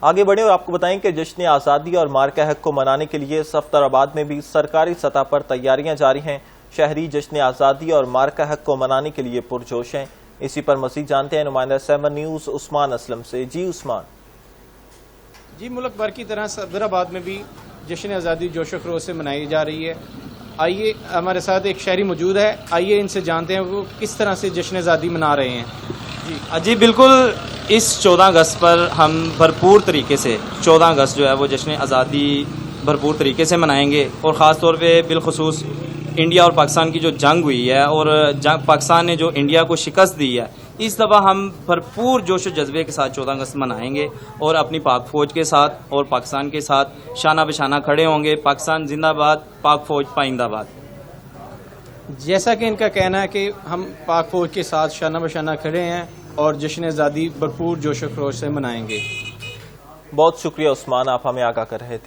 آگے بڑھیں اور آپ کو بتائیں کہ جشن آزادی اور مارکہ حق کو منانے کے لیے صفدر آباد میں بھی سرکاری سطح پر تیاریاں جاری ہیں۔ شہری جشن آزادی اور مارکہ حق کو منانے کے لیے پرجوش ہیں۔ اسی پر مزید جانتے ہیں نمائندہ 7 نیوز عثمان اسلم سے۔ جی عثمان۔ جی، ملک بھر کی طرح صفدر آباد میں بھی جشن آزادی جوش و خروش سے منائی جا رہی ہے۔ آئیے، ہمارے ساتھ ایک شہری موجود ہے، آئیے ان سے جانتے ہیں وہ کس طرح سے جشن آزادی منا رہے ہیں۔ جی بالکل، اس 14 اگست پر ہم بھرپور طریقے سے 14 اگست جو ہے وہ جشن آزادی بھرپور طریقے سے منائیں گے، اور خاص طور پہ بالخصوص انڈیا اور پاکستان کی جو جنگ ہوئی ہے اور پاکستان نے جو انڈیا کو شکست دی ہے، اس دفعہ ہم بھرپور جوش و جذبے کے ساتھ 14 اگست منائیں گے اور اپنی پاک فوج کے ساتھ اور پاکستان کے ساتھ شانہ بشانہ کھڑے ہوں گے۔ پاکستان زندہ باد، پاک فوج پائندہ باد۔ جیسا کہ ان کا کہنا ہے کہ ہم پاک فوج کے ساتھ شانہ بشانہ کھڑے ہیں اور جشن آزادی بھرپور جوش و خروش سے منائیں گے۔ بہت شکریہ عثمان، آپ ہمیں آگاہ کر رہے تھے۔